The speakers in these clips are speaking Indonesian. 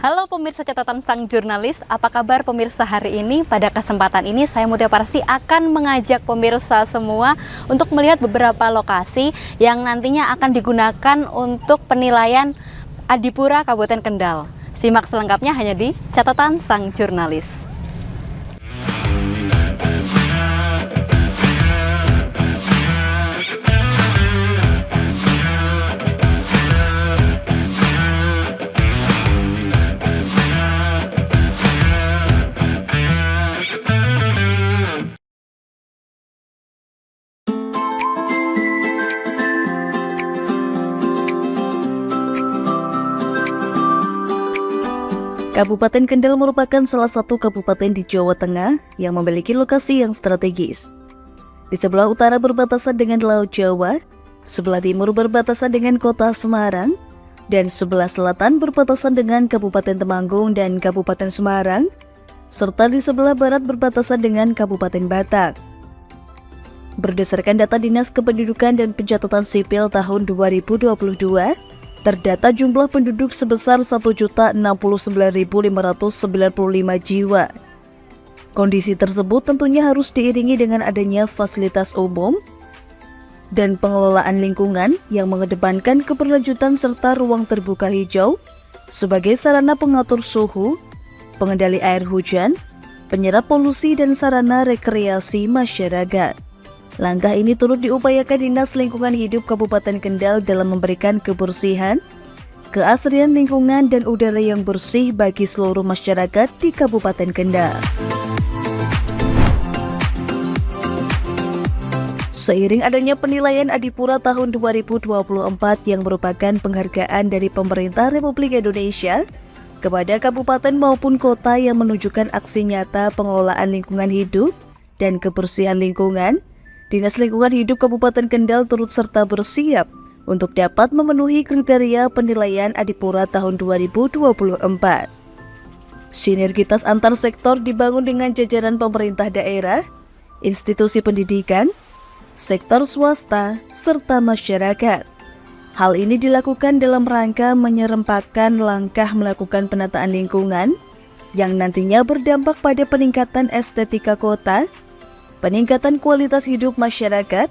Halo pemirsa catatan sang jurnalis, apa kabar pemirsa hari ini? Pada kesempatan ini saya Mutia Parsti akan mengajak pemirsa semua untuk melihat beberapa lokasi yang nantinya akan digunakan untuk penilaian Adipura Kabupaten Kendal. Simak selengkapnya hanya di catatan sang jurnalis. Kabupaten Kendal merupakan salah satu kabupaten di Jawa Tengah yang memiliki lokasi yang strategis. Di sebelah utara berbatasan dengan Laut Jawa, sebelah timur berbatasan dengan Kota Semarang, dan sebelah selatan berbatasan dengan Kabupaten Temanggung dan Kabupaten Semarang, serta di sebelah barat berbatasan dengan Kabupaten Batang. Berdasarkan data Dinas Kependudukan dan Pencatatan Sipil tahun 2022, terdata jumlah penduduk sebesar 1.069.595 jiwa. Kondisi tersebut tentunya harus diiringi dengan adanya fasilitas umum dan pengelolaan lingkungan yang mengedepankan keberlanjutan serta ruang terbuka hijau sebagai sarana pengatur suhu, pengendali air hujan, penyerap polusi dan sarana rekreasi masyarakat. Langkah ini turut diupayakan Dinas Lingkungan Hidup Kabupaten Kendal dalam memberikan kebersihan, keasrian lingkungan dan udara yang bersih bagi seluruh masyarakat di Kabupaten Kendal. Seiring adanya penilaian Adipura tahun 2024 yang merupakan penghargaan dari pemerintah Republik Indonesia kepada kabupaten maupun kota yang menunjukkan aksi nyata pengelolaan lingkungan hidup dan kebersihan lingkungan, Dinas Lingkungan Hidup Kabupaten Kendal turut serta bersiap untuk dapat memenuhi kriteria penilaian Adipura tahun 2024. Sinergitas antar sektor dibangun dengan jajaran pemerintah daerah, institusi pendidikan, sektor swasta, serta masyarakat. Hal ini dilakukan dalam rangka menyerempakkan langkah melakukan penataan lingkungan yang nantinya berdampak pada peningkatan estetika kota, peningkatan kualitas hidup masyarakat,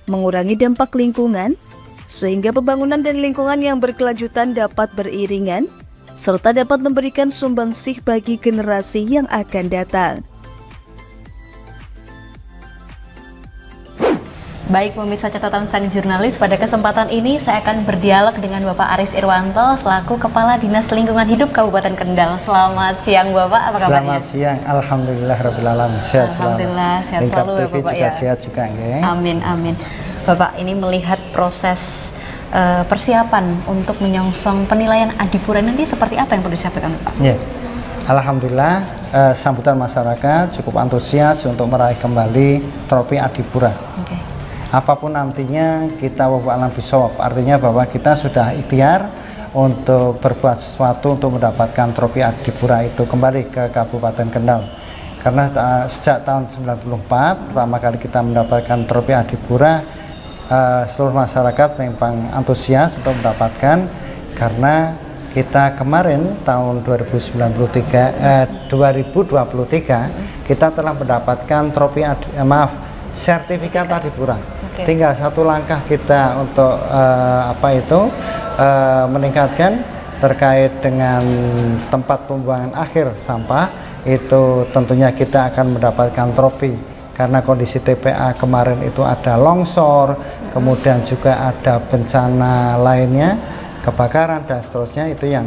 mengurangi dampak lingkungan, sehingga pembangunan dan lingkungan yang berkelanjutan dapat beriringan, serta dapat memberikan sumbangsih bagi generasi yang akan datang. Baik pemirsa catatan sang jurnalis, pada kesempatan ini saya akan berdialog dengan Bapak Aris Irwanto selaku Kepala Dinas Lingkungan Hidup Kabupaten Kendal. Selamat siang Bapak, apa kabarnya? Selamat siang, alhamdulillah sehat. Alhamdulillah sehat selalu ya Bapak ya. Sehat juga nggih. Amin amin. Bapak, ini melihat proses persiapan untuk menyongsong penilaian Adipura nanti seperti apa yang perlu disiapkan Bapak? Ya. Alhamdulillah sambutan masyarakat cukup antusias untuk meraih kembali trofi Adipura. Okay. Apapun nantinya kita wawalan bisawab, artinya bahwa kita sudah ikhtiar untuk berbuat sesuatu untuk mendapatkan trofi Adipura itu kembali ke Kabupaten Kendal. Karena sejak tahun 94 pertama kali kita mendapatkan trofi Adipura, seluruh masyarakat memang antusias untuk mendapatkan, karena kita kemarin tahun 2023 kita telah mendapatkan trofi sertifikat Adipura. Okay. Tinggal satu langkah kita untuk meningkatkan terkait dengan tempat pembuangan akhir sampah. Itu tentunya kita akan mendapatkan trofi, karena kondisi TPA kemarin itu ada longsor, kemudian juga ada bencana lainnya, kebakaran dan seterusnya. Itu yang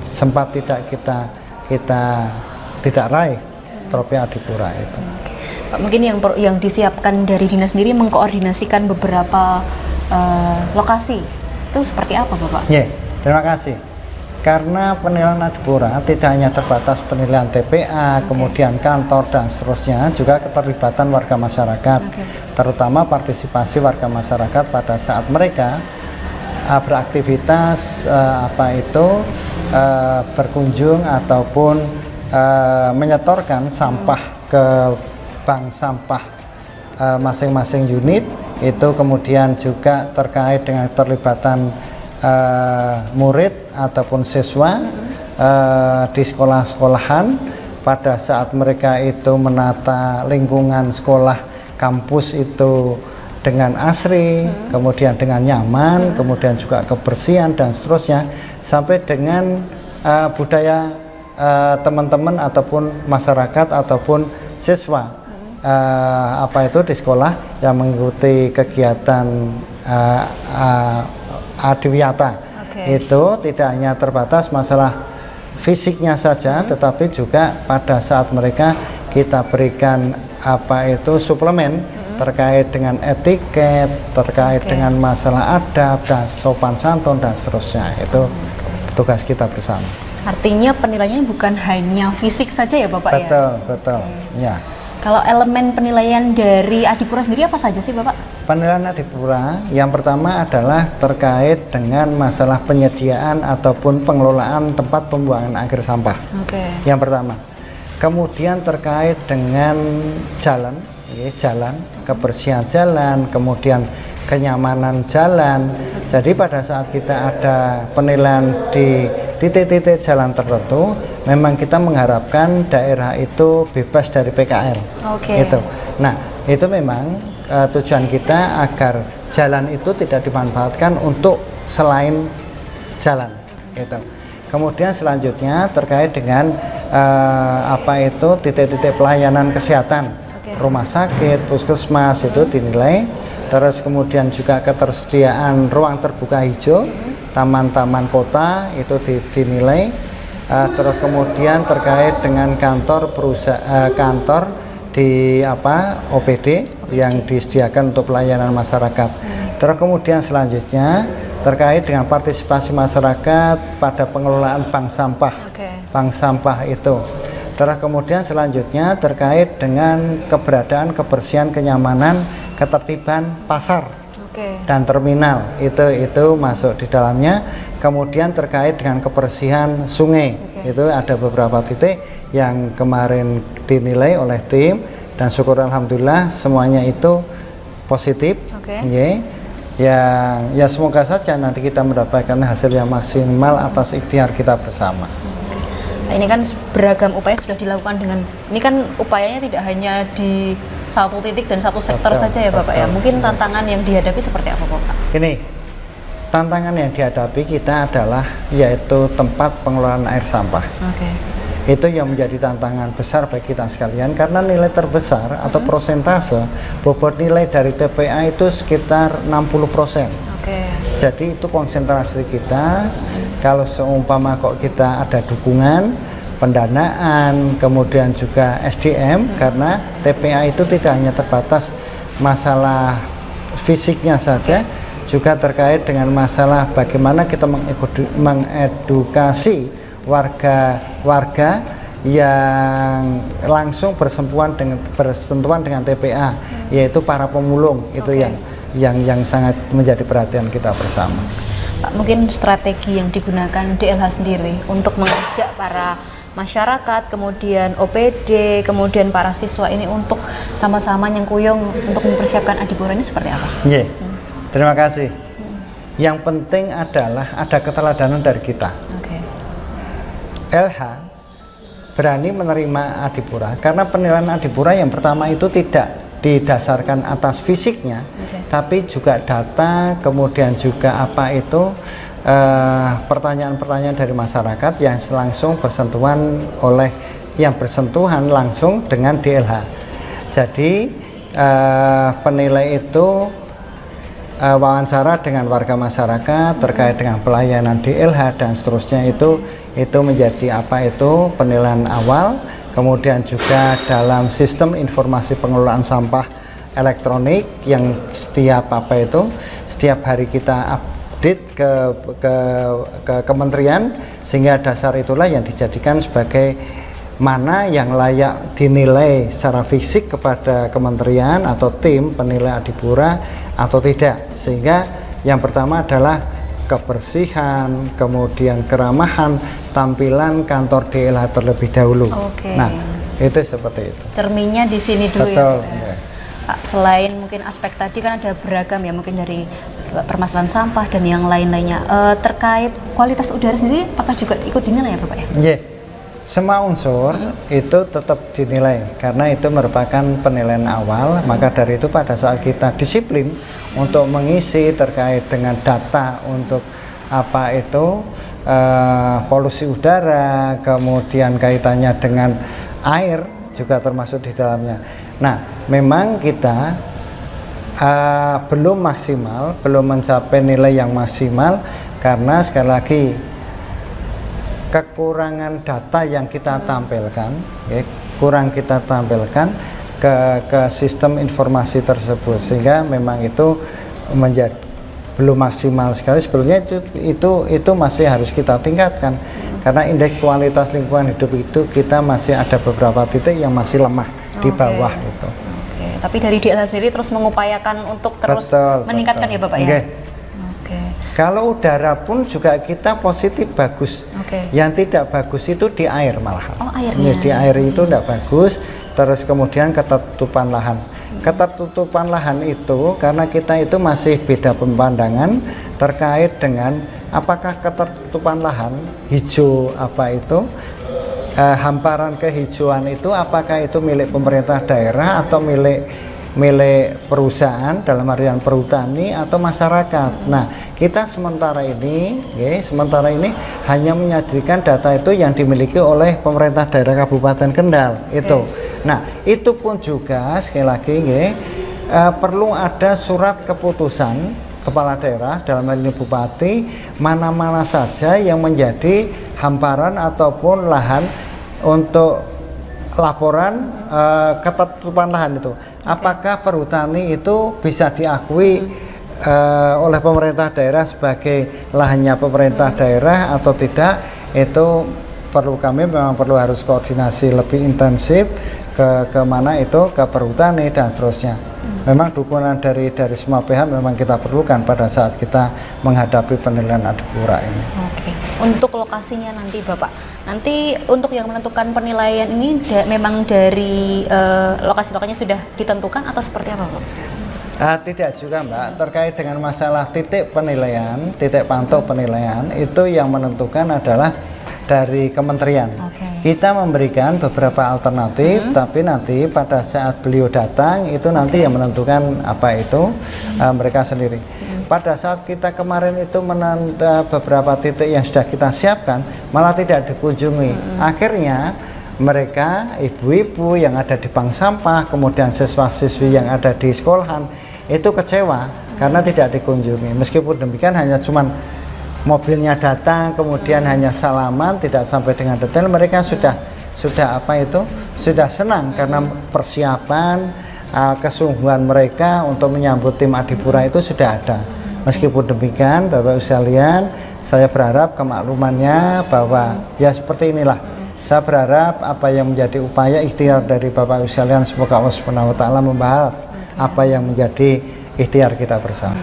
sempat tidak kita tidak raih trofi Adipura itu. Pak, mungkin yang disiapkan dari dinas sendiri mengkoordinasikan beberapa lokasi itu seperti apa Bapak? Ya, terima kasih. Karena penilaian Adipura tidak hanya terbatas penilaian TPA, kemudian kantor dan seterusnya, juga keterlibatan warga masyarakat, terutama partisipasi warga masyarakat pada saat mereka beraktivitas berkunjung ataupun menyetorkan sampah ke bank sampah masing-masing unit itu kemudian juga terkait dengan keterlibatan murid ataupun siswa di sekolah-sekolahan pada saat mereka itu menata lingkungan sekolah kampus itu dengan asri, kemudian dengan nyaman, kemudian juga kebersihan dan seterusnya, sampai dengan budaya teman-teman ataupun masyarakat ataupun siswa di sekolah yang mengikuti kegiatan adiwiyata. Itu tidak hanya terbatas masalah fisiknya saja, tetapi juga pada saat mereka kita berikan suplemen terkait dengan etiket, terkait dengan masalah adab dan sopan santun dan seterusnya. Itu tugas kita bersama. Artinya penilaiannya bukan hanya fisik saja ya Bapak ya? Betul. Ya. Kalau elemen penilaian dari Adipura sendiri apa saja sih Bapak? Penilaian Adipura yang pertama adalah terkait dengan masalah penyediaan ataupun pengelolaan tempat pembuangan akhir sampah. Yang pertama. Kemudian terkait dengan jalan, kebersihan jalan, kemudian kenyamanan jalan. Jadi pada saat kita ada penilaian di titik-titik jalan tertentu, memang kita mengharapkan daerah itu bebas dari PKL. Itu. Nah, itu memang tujuan kita agar jalan itu tidak dimanfaatkan untuk selain jalan. Itu. Kemudian selanjutnya terkait dengan titik-titik pelayanan kesehatan, rumah sakit, puskesmas itu dinilai. Terus kemudian juga ketersediaan ruang terbuka hijau, taman-taman kota itu dinilai. Terus kemudian terkait dengan kantor kantor di OPD yang disediakan untuk pelayanan masyarakat. Terus kemudian selanjutnya terkait dengan partisipasi masyarakat pada pengelolaan bank sampah. Bank sampah itu. Terus kemudian selanjutnya terkait dengan keberadaan, kebersihan, kenyamanan, ketertiban pasar dan terminal itu masuk di dalamnya. Kemudian terkait dengan kebersihan sungai, itu ada beberapa titik yang kemarin dinilai oleh tim dan syukur alhamdulillah semuanya itu positif. Ya semoga saja nanti kita mendapatkan hasil yang maksimal atas ikhtiar kita bersama. Ini kan beragam upaya sudah dilakukan dengan, ini kan upayanya tidak hanya di satu titik dan satu sektor saja ya Bapak ya. Mungkin tantangan yang dihadapi seperti apa Bapak? Ini tantangan yang dihadapi kita adalah yaitu tempat pengelolaan air sampah. Itu yang menjadi tantangan besar bagi kita sekalian karena nilai terbesar atau persentase bobot nilai dari TPA itu sekitar 60%. Jadi itu konsentrasi kita. Kalau seumpama kok kita ada dukungan, pendanaan, kemudian juga SDM, karena TPA itu tidak hanya terbatas masalah fisiknya saja, juga terkait dengan masalah bagaimana kita mengedukasi warga yang langsung bersentuhan dengan TPA, yaitu para pemulung. Itu yang sangat menjadi perhatian kita bersama. Pak, mungkin strategi yang digunakan DLH sendiri untuk mengajak para masyarakat, kemudian OPD, kemudian para siswa ini untuk sama-sama nyengkuyung untuk mempersiapkan Adipura ini seperti apa? Terima kasih. Yang penting adalah ada keteladanan dari kita. LH berani menerima Adipura karena penilaian Adipura yang pertama itu tidak didasarkan atas fisiknya, tapi juga data, kemudian juga pertanyaan-pertanyaan dari masyarakat yang langsung bersentuhan langsung dengan DLH. Jadi penilai itu wawancara dengan warga masyarakat terkait dengan pelayanan DLH dan seterusnya, itu menjadi penilaian awal. Kemudian juga dalam sistem informasi pengelolaan sampah elektronik yang setiap hari kita update ke kementerian, sehingga dasar itulah yang dijadikan sebagai mana yang layak dinilai secara fisik kepada kementerian atau tim penilai Adipura atau tidak. Sehingga yang pertama adalah kebersihan, kemudian keramahan, tampilan kantor DLH terlebih dahulu. Nah, itu seperti itu. Cerminnya di sini dulu. Betul. Ya. Pak, selain mungkin aspek tadi kan ada beragam ya, mungkin dari permasalahan sampah dan yang lain-lainnya. Terkait kualitas udara sendiri, apakah juga ikut dinilai ya Bapak ya? Yeah. Semua unsur itu tetap dinilai karena itu merupakan penilaian awal. Maka dari itu pada saat kita disiplin untuk mengisi terkait dengan data untuk apa itu polusi udara, kemudian kaitannya dengan air juga termasuk di dalamnya. Nah, memang kita belum maksimal, belum mencapai nilai yang maksimal karena sekali lagi kekurangan data yang kita tampilkan, ya, kurang kita tampilkan ke sistem informasi tersebut, sehingga memang itu menjadi belum maksimal sekali. Sebetulnya itu masih harus kita tingkatkan karena indeks kualitas lingkungan hidup itu kita masih ada beberapa titik yang masih lemah di bawah itu. Tapi dari DLH sendiri terus mengupayakan untuk terus meningkatkan ya Bapak ya. Kalau udara pun juga kita positif bagus. Yang tidak bagus itu di air malahan. Airnya. Di air itu tidak bagus. Terus kemudian ketertutupan lahan. Ketertutupan lahan itu karena kita itu masih beda pemandangan terkait dengan apakah ketertutupan lahan hijau apa itu hamparan kehijauan itu apakah itu milik pemerintah daerah atau milik perusahaan dalam artian perhutani atau masyarakat. Nah, kita sementara ini hanya menyajikan data itu yang dimiliki oleh pemerintah daerah Kabupaten Kendal itu. Nah, itu pun juga sekali lagi perlu ada surat keputusan kepala daerah dalam hal ini bupati mana-mana saja yang menjadi hamparan ataupun lahan untuk laporan ketertutupan lahan itu. Apakah perhutani itu bisa diakui oleh pemerintah daerah sebagai lahannya pemerintah daerah atau tidak? Itu kami memang perlu harus koordinasi lebih intensif ke mana itu ke perhutani dan seterusnya. Memang dukungan dari semua pihak memang kita perlukan pada saat kita menghadapi penilaian Adipura ini. Untuk lokasinya nanti Bapak, nanti untuk yang menentukan penilaian ini memang dari lokasi-lokasinya sudah ditentukan atau seperti apa Pak? Tidak juga Mbak, terkait dengan masalah titik penilaian, titik pantau penilaian itu yang menentukan adalah dari kementerian. Kita memberikan beberapa alternatif, tapi nanti pada saat beliau datang itu nanti yang menentukan apa itu mereka sendiri. Pada saat kita kemarin itu menanda beberapa titik yang sudah kita siapkan malah tidak dikunjungi. Akhirnya mereka ibu-ibu yang ada di bank sampah, kemudian siswa-siswi yang ada di sekolahan itu kecewa karena tidak dikunjungi. Meskipun demikian hanya cuman mobilnya datang kemudian hanya salaman tidak sampai dengan detail, mereka sudah senang karena persiapan kesungguhan mereka untuk menyambut tim Adipura itu sudah ada. Meskipun demikian Bapak Ibu sekalian, saya berharap kemaklumannya bahwa ya seperti inilah. Saya berharap apa yang menjadi upaya ikhtiar dari Bapak Ibu sekalian, semoga Allah Subhanahu wa taala membahas apa yang menjadi ikhtiar kita bersama.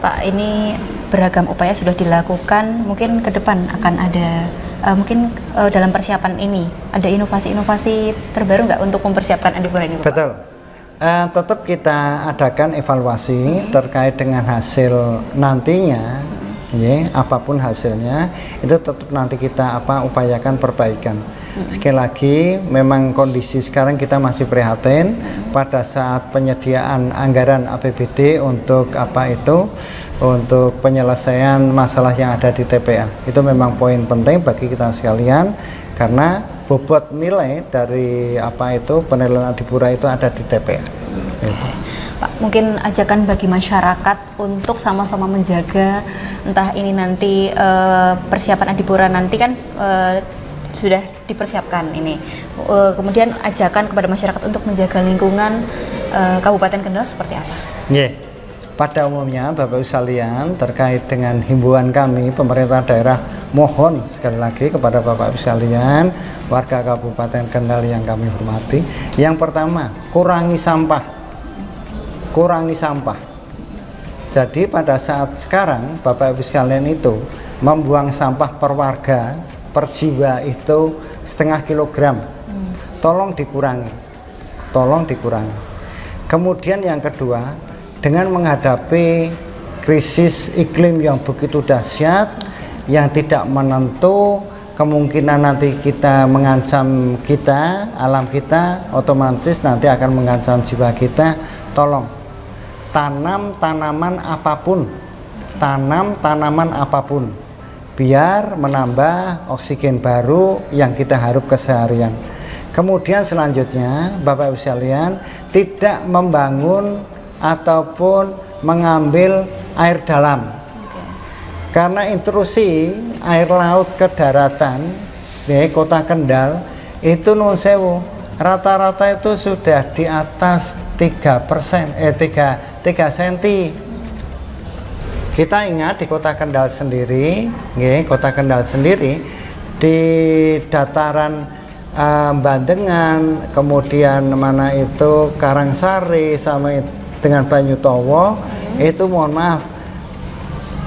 Pak, ini beragam upaya sudah dilakukan, mungkin ke depan akan ada mungkin dalam persiapan ini ada inovasi-inovasi terbaru nggak untuk mempersiapkan Adipura ini, Bapak? Betul. Tetap kita adakan evaluasi terkait dengan hasil nantinya, apapun hasilnya itu tetap nanti kita upayakan perbaikan. Sekali lagi, memang kondisi sekarang kita masih prihatin pada saat penyediaan anggaran APBD untuk untuk penyelesaian masalah yang ada di TPA. Itu memang poin penting bagi kita sekalian karena bobot nilai dari penilaian Adipura itu ada di TPA. Pak, mungkin ajakan bagi masyarakat untuk sama-sama menjaga entah ini nanti persiapan Adipura nanti kan sudah dipersiapkan ini. Kemudian ajakan kepada masyarakat untuk menjaga lingkungan Kabupaten Kendal seperti apa? Pada umumnya Bapak Ibu sekalian, terkait dengan himbauan kami pemerintah daerah, mohon sekali lagi kepada Bapak Ibu sekalian, warga Kabupaten Kendal yang kami hormati, yang pertama, kurangi sampah. Jadi pada saat sekarang Bapak Ibu sekalian itu membuang sampah per warga per jiwa itu 0,5 kilogram. Tolong dikurangi. Kemudian yang kedua, dengan menghadapi krisis iklim yang begitu dahsyat, yang tidak menentu, kemungkinan nanti kita mengancam kita, alam kita, otomatis nanti akan mengancam jiwa kita. Tolong tanam tanaman apapun, biar menambah oksigen baru yang kita hirup keseharian. Kemudian selanjutnya, Bapak Ibu sekalian, tidak membangun ataupun mengambil air dalam. Karena intrusi air laut ke daratan di Kota Kendal itu nun sewu, rata-rata itu sudah di atas 3 cm. Kita ingat di Kota Kendal sendiri, di dataran Bandengan, kemudian mana itu Karangsari sama dengan Banyutowo, itu mohon maaf,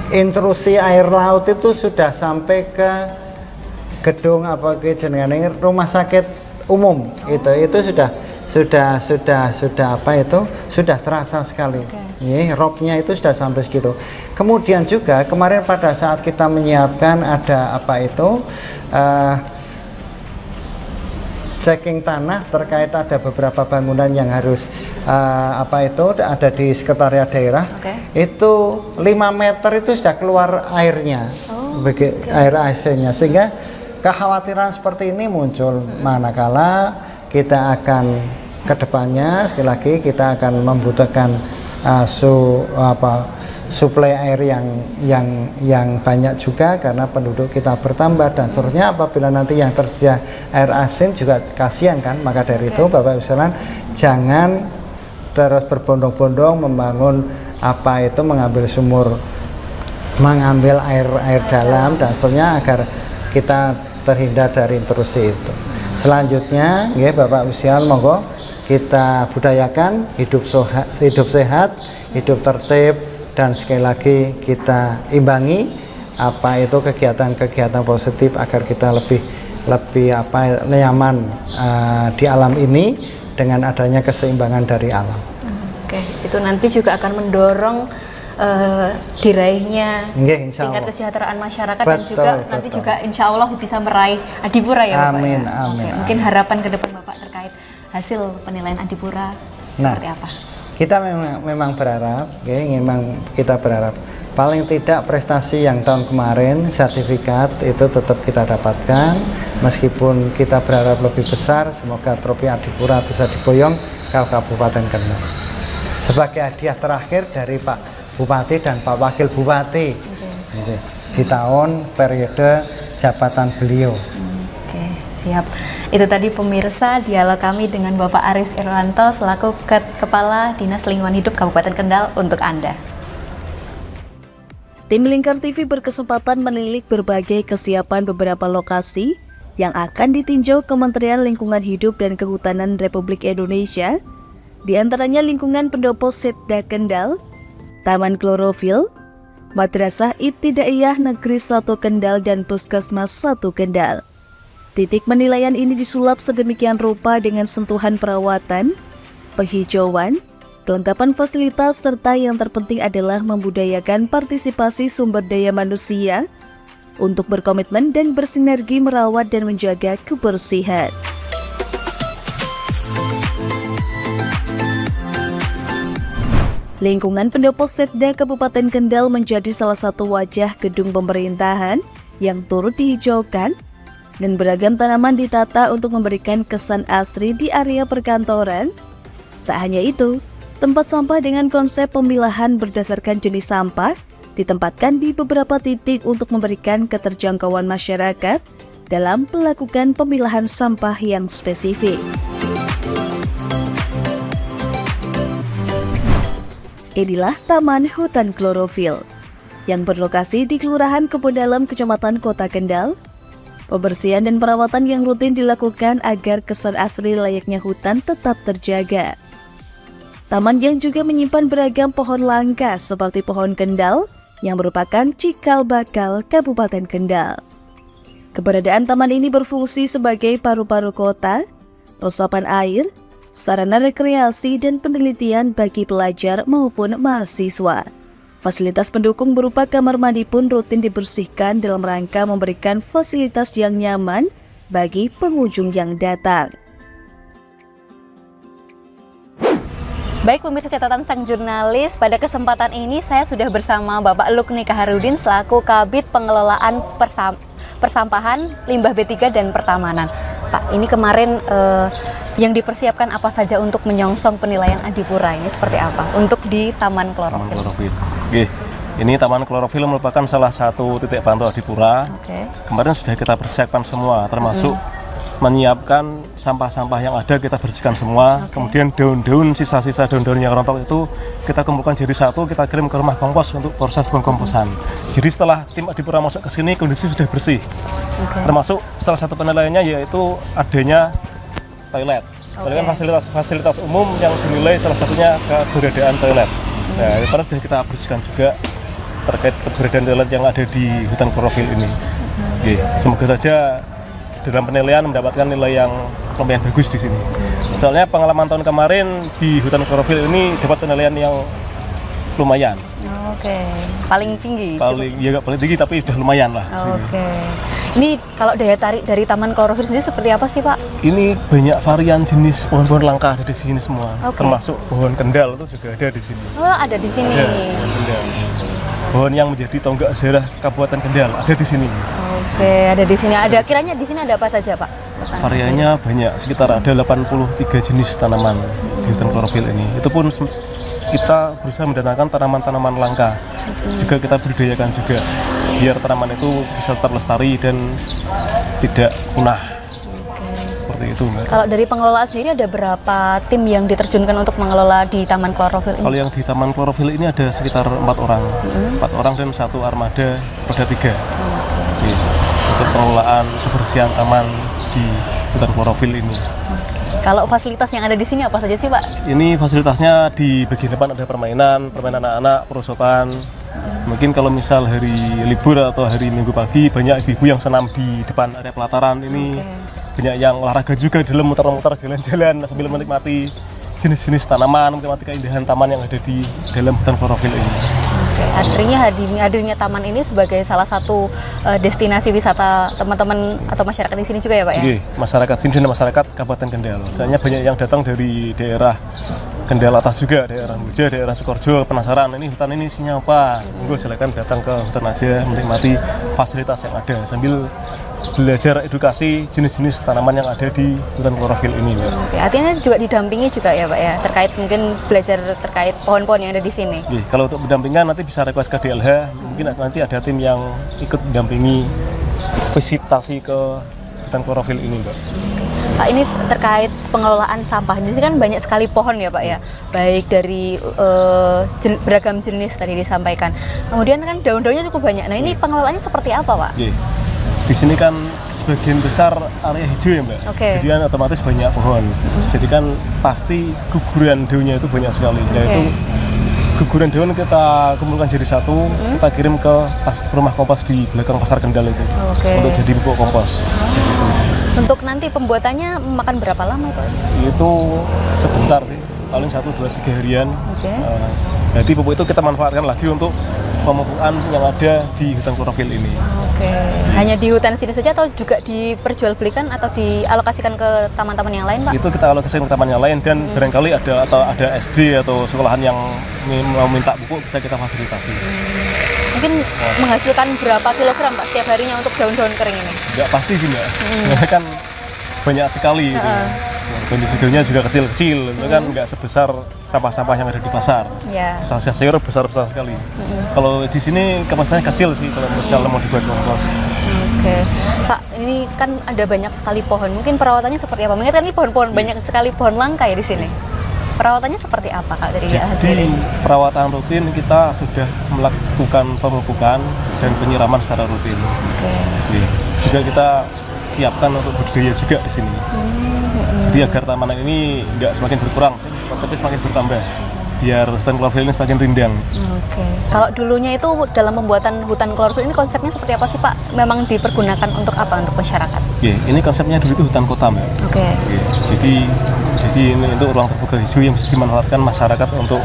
intrusi air laut itu sudah sampai ke gedung rumah sakit umum. Itu sudah terasa sekali. Ropnya itu sudah sampai segitu. Kemudian juga kemarin pada saat kita menyiapkan ada checking tanah terkait ada beberapa bangunan yang harus ada di sekretariat daerah. Itu 5 meter itu sudah keluar airnya, air AC-nya, sehingga kekhawatiran seperti ini muncul. Manakala kita akan kedepannya sekali lagi kita akan membutuhkan suplai air yang banyak juga karena penduduk kita bertambah dan seterusnya. Apabila nanti yang tersedia air asin juga kasihan kan, maka dari itu Bapak Ibu sekalian jangan terus berbondong-bondong membangun mengambil air dalam dan seterusnya agar kita terhindar dari intrusi itu. Selanjutnya Bapak Ibu sekalian, monggo kita budayakan hidup sehat, hidup tertib, dan sekali lagi kita imbangi kegiatan-kegiatan positif agar kita lebih nyaman di alam ini dengan adanya keseimbangan dari alam. Itu nanti juga akan mendorong diraihnya tingkat kesejahteraan masyarakat. Dan juga nanti juga insya Allah bisa meraih Adipura ya Bapak. Amin. Mungkin harapan ke depan Bapak terkait hasil penilaian Adipura seperti apa? Kita memang berharap, kita berharap paling tidak prestasi yang tahun kemarin sertifikat itu tetap kita dapatkan, meskipun kita berharap lebih besar. Semoga trofi Adipura bisa diboyong ke Kabupaten Kendal sebagai hadiah terakhir dari Pak Bupati dan Pak Wakil Bupati di tahun periode jabatan beliau. Siap. Itu tadi pemirsa dialog kami dengan Bapak Aris Irwanto selaku Kepala Dinas Lingkungan Hidup Kabupaten Kendal untuk Anda. Tim Lingkar TV berkesempatan menilik berbagai kesiapan beberapa lokasi yang akan ditinjau Kementerian Lingkungan Hidup dan Kehutanan Republik Indonesia, di antaranya lingkungan pendopo Setda Kendal, Taman Klorofil, Madrasah Ibtidaiyah Negeri 1 Kendal, dan Puskesmas 1 Kendal. Titik penilaian ini disulap sedemikian rupa dengan sentuhan perawatan, penghijauan, kelengkapan fasilitas, serta yang terpenting adalah membudayakan partisipasi sumber daya manusia untuk berkomitmen dan bersinergi merawat dan menjaga kebersihan. Lingkungan pendopo Setda Kabupaten Kendal menjadi salah satu wajah gedung pemerintahan yang turut dihijaukan dan beragam tanaman ditata untuk memberikan kesan asri di area perkantoran. Tak hanya itu, tempat sampah dengan konsep pemilahan berdasarkan jenis sampah ditempatkan di beberapa titik untuk memberikan keterjangkauan masyarakat dalam melakukan pemilahan sampah yang spesifik. Inilah Taman Hutan Klorofil yang berlokasi di Kelurahan Kebon Dalam, Kecamatan Kota Kendal. Pembersihan dan perawatan yang rutin dilakukan agar kesan asri layaknya hutan tetap terjaga. Taman yang juga menyimpan beragam pohon langka seperti pohon Kendal yang merupakan cikal bakal Kabupaten Kendal. Keberadaan taman ini berfungsi sebagai paru-paru kota, resapan air, sarana rekreasi dan penelitian bagi pelajar maupun mahasiswa. Fasilitas pendukung berupa kamar mandi pun rutin dibersihkan dalam rangka memberikan fasilitas yang nyaman bagi pengunjung yang datang. Baik pemirsa catatan sang jurnalis, pada kesempatan ini saya sudah bersama Bapak Lukni Kaharudin selaku Kabid Pengelolaan Persampahan, Limbah B3 dan Pertamanan. Pak, ini kemarin yang dipersiapkan apa saja untuk menyongsong penilaian Adipura ini seperti apa untuk di Taman Klorofil? Oke, ini Taman Klorofil merupakan salah satu titik pantau Adipura. Oke. Kemarin sudah kita persiapkan semua, termasuk menyiapkan sampah-sampah yang ada kita bersihkan semua. Kemudian daun-daun, sisa-sisa daun-daun yang rontok itu kita kumpulkan jadi satu, kita kirim ke rumah kompos untuk proses pengkomposan. Jadi setelah tim Adipura masuk ke sini, kondisi sudah bersih. Termasuk salah satu penilaiannya yaitu adanya toilet. Toilet kan fasilitas umum yang dinilai salah satunya keberadaan toilet. Nah, itu sudah kita bersihkan juga terkait keberadaan toilet yang ada di hutan klorofil ini. Oke, semoga saja dalam penilaian mendapatkan nilai yang lumayan bagus di sini. Soalnya pengalaman tahun kemarin di hutan klorofil ini dapat penilaian yang lumayan. Oke, paling tinggi. Ya nggak paling tinggi tapi sudah lumayan lah. Oke. Ini kalau daya tarik dari Taman Klorofil sendiri seperti apa sih Pak? Ini banyak varian jenis pohon-pohon langka ada di sini semua. Termasuk pohon kendal itu juga ada di sini. Oh, ada di sini. Ya, kendal. Pohon yang menjadi tonggak sejarah Kabupaten Kendal ada di sini. Oke, ada di sini. Ada kiranya di sini ada apa saja, Pak? Variannya banyak, sekitar ada 83 jenis tanaman di hutan klorofil ini. Itu pun kita berusaha mendatangkan tanaman-tanaman langka. Juga kita budidayakan juga biar tanaman itu bisa tetap lestari dan tidak punah. Seperti itu, Mbak. Kalau dari pengelola sendiri ada berapa tim yang diterjunkan untuk mengelola di Taman Klorofil ini? Kalau yang di Taman Klorofil ini ada sekitar 4 orang. 4 orang dan 1 armada roda 3. Untuk pengelolaan kebersihan taman di hutan klorofil ini. Kalau fasilitas yang ada di sini apa saja sih, Pak? Ini fasilitasnya di bagian depan ada permainan anak-anak, perosotan. Mungkin kalau misal hari libur atau hari Minggu pagi banyak ibu-ibu yang senam di depan area pelataran ini. Banyak yang olahraga juga dalam muter-muter jalan-jalan sambil menikmati jenis-jenis tanaman, menikmati keindahan taman yang ada di dalam hutan klorofil ini. Artinya hadirnya taman ini sebagai salah satu destinasi wisata teman-teman atau masyarakat di sini juga ya Pak ya? Iya, masyarakat sini dan masyarakat Kabupaten Kendal. Soalnya banyak yang datang dari daerah Kendal atas juga, daerah Muja, daerah Sukoharjo, penasaran ini hutan ini isinya apa. Monggo silakan datang ke hutan aja menikmati fasilitas yang ada sambil belajar edukasi jenis-jenis tanaman yang ada di hutan klorofil ini. Oke, artinya juga didampingi juga ya Pak ya, terkait mungkin belajar terkait pohon-pohon yang ada di sini. Oke, kalau untuk pendampingan nanti bisa request ke DLH, mungkin nanti ada tim yang ikut mendampingi visitasi ke hutan klorofil ini, Mbak. Pak, ini terkait pengelolaan sampah. Di sini kan banyak sekali pohon ya Pak ya, baik dari beragam jenis tadi disampaikan. Kemudian kan daun-daunnya cukup banyak. Nah ini pengelolaannya seperti apa Pak? Oke. Di sini kan sebagian besar area hijau ya Mbak, jadi kan otomatis banyak pohon. Jadi kan pasti guguran daunnya itu banyak sekali. Yaitu guguran daun kita kumpulkan jadi satu, kita kirim ke rumah kompos di belakang Pasar Kendal itu untuk jadi pupuk kompos. Untuk nanti pembuatannya memakan berapa lama Pak? Itu sebentar sih, paling 1, 2, 3 harian. Jadi pupuk itu kita manfaatkan lagi untuk pemupukan yang ada di hutan klorofil ini. Hanya di hutan sini saja atau juga diperjualbelikan atau dialokasikan ke taman-taman yang lain, Pak? Itu kita alokasikan ke taman yang lain dan barangkali ada SD atau sekolahan yang mau minta pupuk bisa kita fasilitasi. Mungkin menghasilkan berapa kilogram Pak setiap harinya untuk daun-daun kering ini? Enggak pasti sih Mbak, karena kan banyak sekali itu. Kondisi daunnya juga kecil-kecil, itu kan nggak sebesar sampah-sampah yang ada di pasar. Sisa sayur besar-besar sekali. Kalau di sini kapasitasnya kecil sih kalau mau dibuat kompos. Pak, ini kan ada banyak sekali pohon. Mungkin perawatannya seperti apa? Mungkin kan ini pohon-pohon banyak sekali pohon langka ya di sini. Perawatannya seperti apa Kak dari hasilnya? Perawatan rutin kita sudah melakukan pemupukan dan penyiraman secara rutin. Juga kita siapkan untuk budidaya juga di sini. Jadi agar tanaman ini nggak semakin berkurang, tapi semakin bertambah. biar hutan klorofil ini semakin rindang. Oke. Kalau dulunya itu dalam pembuatan hutan klorofil ini konsepnya seperti apa sih Pak? Memang dipergunakan untuk apa? Untuk masyarakat? Ya, ini konsepnya dulu itu hutan kota, Mbak. Oke. Ya, jadi ini untuk ruang terbuka hijau yang bisa dimanfaatkan masyarakat untuk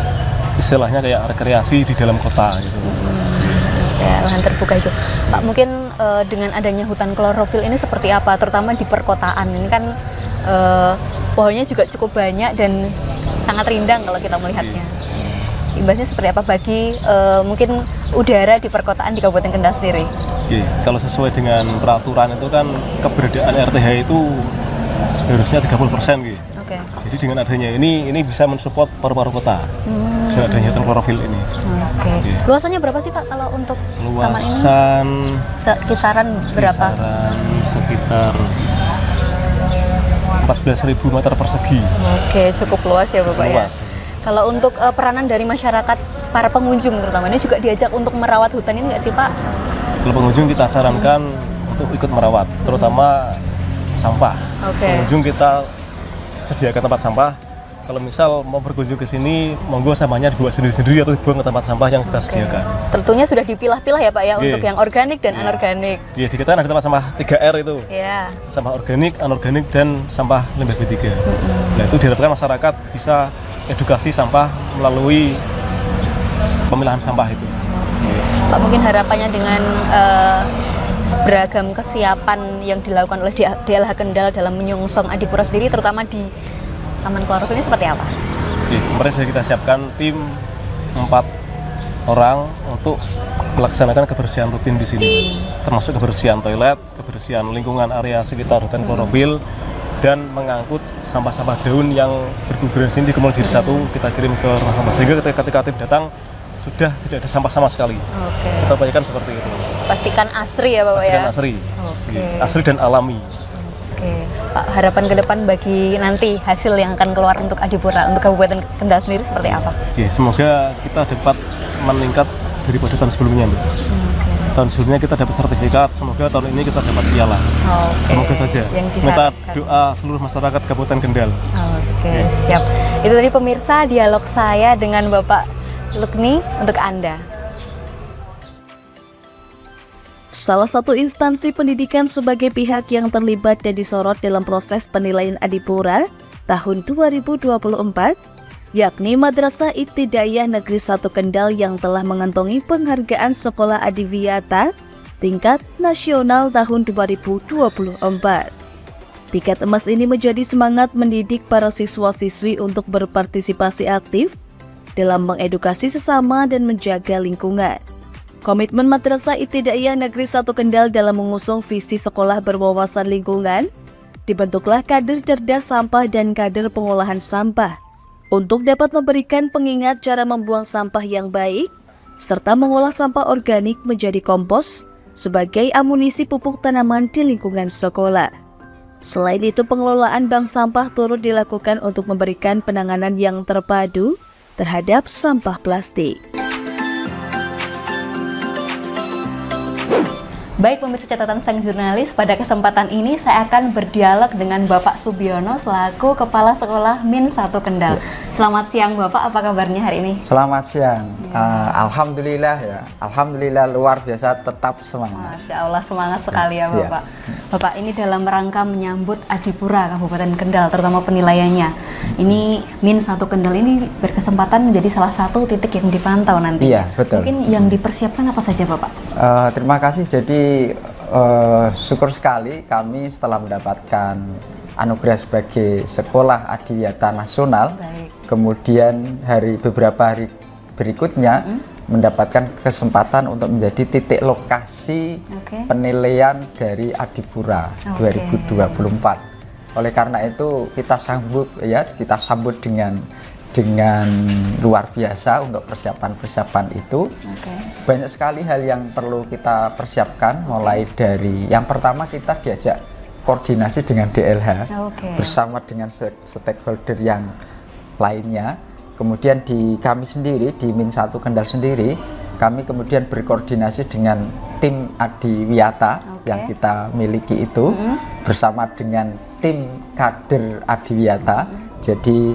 istilahnya kayak rekreasi di dalam kota gitu. Ya, lahan terbuka hijau. Pak, mungkin dengan adanya hutan klorofil ini seperti apa? Terutama di perkotaan ini kan pohonnya juga cukup banyak dan sangat rindang kalau kita melihatnya. Imbasnya seperti apa bagi mungkin udara di perkotaan di Kabupaten Kendal sendiri? Oke, kalau sesuai dengan peraturan itu kan keberadaan RTH itu harusnya 30% gitu. Oke. Jadi dengan adanya ini bisa mensupport paru-paru kota. Dengan adanya hutan klorofil ini. Oke. Luasannya berapa sih Pak kalau untuk taman ini? Luasan Kisaran berapa? kisaran sekitar 14.000 meter persegi. Oke, cukup luas ya Bapak Luas. ya. Kalau untuk peranan dari masyarakat, para pengunjung terutama ini juga diajak untuk merawat hutan ini nggak sih Pak? Kalau pengunjung kita sarankan untuk ikut merawat, terutama sampah. Oke. Pengunjung kita sediakan tempat sampah. Kalau misal mau berkunjung ke sini, monggo sampahnya dibawa sendiri-sendiri atau dibuang ke tempat sampah yang kita sediakan. Tentunya sudah dipilah-pilah ya Pak ya, Iya. untuk yang organik dan anorganik. Iya, di kita kan ada tempat sampah 3R itu. Ya. Sampah organik, anorganik, dan sampah limbah B3. Nah, itu diharapkan masyarakat bisa edukasi sampah melalui pemilahan sampah itu. Pak, mungkin harapannya dengan beragam kesiapan yang dilakukan oleh DLH Kendal dalam menyongsong Adipura sendiri, terutama di Taman Klorofil ini seperti apa? Oke, kemarin sudah kita siapkan tim 4 orang untuk melaksanakan kebersihan rutin di sini, termasuk kebersihan toilet, kebersihan lingkungan area sekitar hutan klorofil, dan mengangkut sampah-sampah daun yang berguguran sini kemudian jadi satu kita kirim ke rumah sampah, sehingga ketika tim datang sudah tidak ada sampah sama sekali. Oke. Kita upayakan seperti itu. Pastikan asri ya Bapak Pastikan ya? asri. Oke. Asri dan alami. Oke, Pak, harapan ke depan bagi nanti hasil yang akan keluar untuk Adipura, untuk Kabupaten Kendal sendiri seperti apa? Oke, semoga kita dapat meningkat daripada tahun sebelumnya, Mbak. Oke. Tahun sebelumnya kita dapat sertifikat, semoga tahun ini kita dapat piala. Oke. Semoga saja. Yang Minta diharapkan. doa seluruh masyarakat Kabupaten Kendal. Oke, siap. Itu tadi pemirsa dialog saya dengan Bapak Lukni untuk Anda. Salah satu instansi pendidikan sebagai pihak yang terlibat dan disorot dalam proses penilaian Adipura tahun 2024, yakni Madrasah Ibtidaiyah Negeri 1 Kendal yang telah mengantongi penghargaan Sekolah Adiwiyata tingkat nasional tahun 2024. Tiket emas ini menjadi semangat mendidik para siswa-siswi untuk berpartisipasi aktif dalam mengedukasi sesama dan menjaga lingkungan. Komitmen Madrasah Ibtidaiyah Negeri 1 Kendal dalam mengusung visi sekolah berwawasan lingkungan, dibentuklah kader cerdas sampah dan kader pengolahan sampah untuk dapat memberikan pengingat cara membuang sampah yang baik, serta mengolah sampah organik menjadi kompos sebagai amunisi pupuk tanaman di lingkungan sekolah. Selain itu, pengelolaan bank sampah turut dilakukan untuk memberikan penanganan yang terpadu terhadap sampah plastik. Baik pemirsa catatan sang jurnalis, pada kesempatan ini saya akan berdialog dengan Bapak Subiono selaku Kepala Sekolah Min 1 Kendal. Selamat siang Bapak, apa kabarnya hari ini? Selamat siang. Alhamdulillah ya. Alhamdulillah luar biasa, tetap semangat. Masya Allah, semangat sekali ya Bapak. Bapak, ini dalam rangka menyambut Adipura Kabupaten Kendal, terutama penilaiannya. Ini Min 1 Kendal ini berkesempatan menjadi salah satu titik yang dipantau nanti. Iya, betul. Mungkin yang dipersiapkan apa saja Bapak? Terima kasih. Jadi syukur sekali kami setelah mendapatkan anugerah sebagai sekolah adiwiyata nasional. Baik. Kemudian beberapa hari berikutnya mendapatkan kesempatan untuk menjadi titik lokasi penilaian dari Adipura 2024. Oleh karena itu kita sambut dengan luar biasa untuk persiapan itu. Banyak sekali hal yang perlu kita persiapkan, mulai dari yang pertama kita diajak koordinasi dengan DLH bersama dengan stakeholder yang lainnya. Kemudian di kami sendiri, di Min 1 Kendal sendiri, kami kemudian berkoordinasi dengan tim Adiwiyata yang kita miliki itu bersama dengan tim kader Adiwiyata. Jadi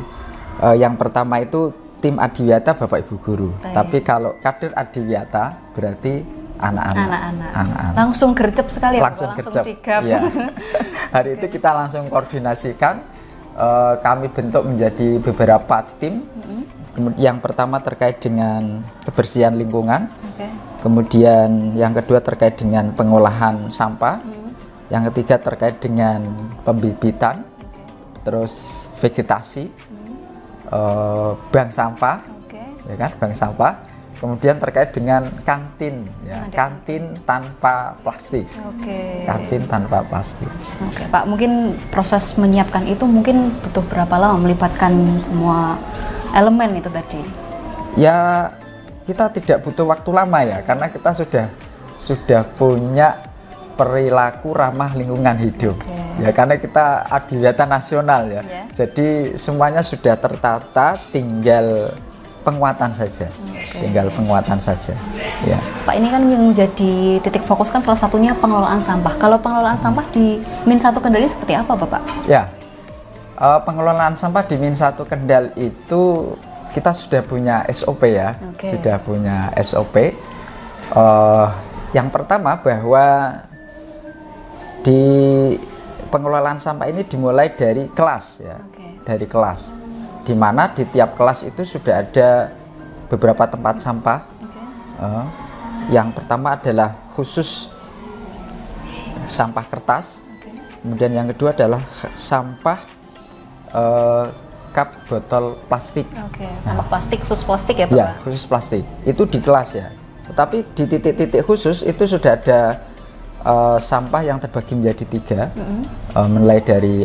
yang pertama itu tim adiwiyata Bapak Ibu guru. Baik. Tapi kalau kader adiwiyata berarti anak-anak. Anak-anak. Langsung gercep sekali ya, Langsung langsung gercep. sigap. Ya. Hari itu kita langsung koordinasikan, kami bentuk menjadi beberapa tim. Yang pertama terkait dengan kebersihan lingkungan. Kemudian yang kedua terkait dengan pengolahan sampah. Yang ketiga terkait dengan pembibitan, terus vegetasi, bank sampah, ya kan, bank sampah. Kemudian terkait dengan kantin, ya, kantin tanpa plastik. Kantin tanpa plastik. Oke, Pak, mungkin proses menyiapkan itu mungkin butuh berapa lama melibatkan semua elemen itu tadi? Ya, kita tidak butuh waktu lama ya, karena kita sudah punya perilaku ramah lingkungan hidup. Ya, karena kita adiwiyata nasional ya. Jadi semuanya sudah tertata, tinggal penguatan saja. Tinggal penguatan saja. Ya. Pak, ini kan yang menjadi titik fokus kan salah satunya pengelolaan sampah. Kalau pengelolaan sampah di Min 1 Kendal ini seperti apa, Bapak? Ya. Pengelolaan sampah di Min 1 Kendal itu kita sudah punya SOP ya. Sudah punya SOP. Yang pertama bahwa di pengelolaan sampah ini dimulai dari kelas ya, dari kelas, di mana di tiap kelas itu sudah ada beberapa tempat sampah. Yang pertama adalah khusus sampah kertas, kemudian yang kedua adalah sampah cup botol plastik. Sampah plastik, khusus plastik ya, Pak? Ya, khusus plastik itu di kelas ya. Tetapi di titik-titik khusus itu sudah ada sampah yang terbagi menjadi 3, mulai dari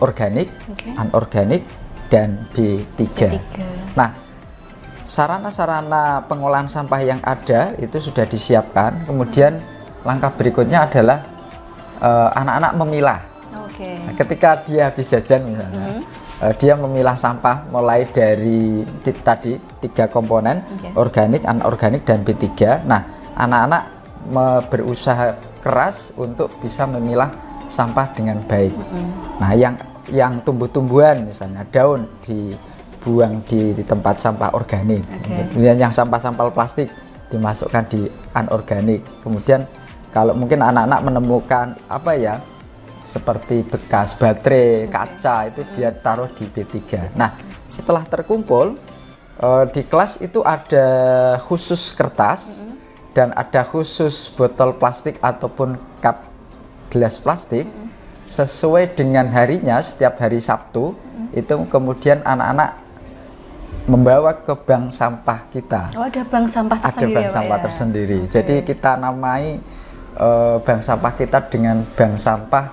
organik, anorganik, dan B3. Nah, sarana-sarana pengolahan sampah yang ada itu sudah disiapkan. Kemudian langkah berikutnya adalah anak-anak memilah. Nah, ketika dia habis jajan misalnya, dia memilah sampah mulai dari tadi 3 komponen, organik, anorganik, dan B3. Nah, anak-anak berusaha keras untuk bisa memilah sampah dengan baik. Nah, yang tumbuh-tumbuhan misalnya daun dibuang di tempat sampah organik. Kemudian yang sampah-sampah plastik dimasukkan di anorganik. Kemudian kalau mungkin anak-anak menemukan apa ya, seperti bekas baterai, kaca, itu dia taruh di B3. Nah, setelah terkumpul di kelas itu ada khusus kertas dan ada khusus botol plastik ataupun cup gelas plastik. Sesuai dengan harinya, setiap hari Sabtu itu kemudian anak-anak membawa ke bank sampah kita. Ada bank sampah tersendiri. Ada bank sampah tersendiri. Jadi kita namai bank sampah kita dengan bank sampah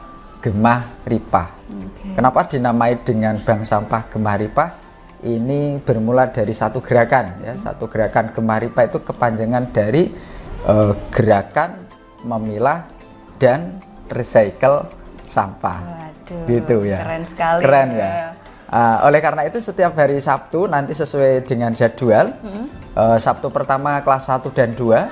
Gemah Ripah. Kenapa dinamai dengan bank sampah Gemah Ripah? Ini bermula dari satu gerakan ya. Satu gerakan Gemah Ripah itu kepanjangan dari gerakan memilah dan recycle sampah. Gitu ya. Keren sekali. Keren ya. Oleh karena itu setiap hari Sabtu nanti sesuai dengan jadwal. Sabtu pertama kelas 1 dan 2,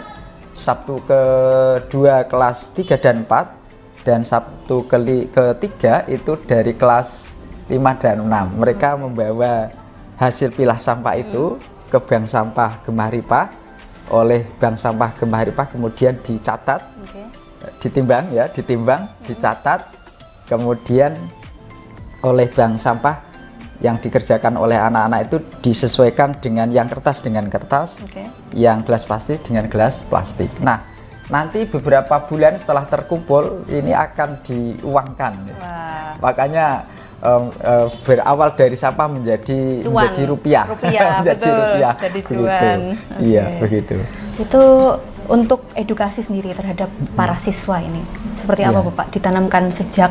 Sabtu kedua kelas 3 dan 4, dan Sabtu ketiga itu dari kelas 5 dan 6. Mereka membawa hasil pilah sampah itu ke bank sampah Gemah Ripah. Oleh bank sampah Gemah Ripah kemudian dicatat, ditimbang ya, dicatat, kemudian oleh bank sampah yang dikerjakan oleh anak-anak itu disesuaikan dengan yang kertas dengan kertas, yang gelas plastik dengan gelas plastik. Nah, nanti beberapa bulan setelah terkumpul ini akan diuangkan. Makanya berawal dari sampah menjadi rupiah. Menjadi betul, rupiah. Jadi cuan. Iya, begitu. Itu untuk edukasi sendiri terhadap para siswa ini seperti apa, Bapak? Ditanamkan sejak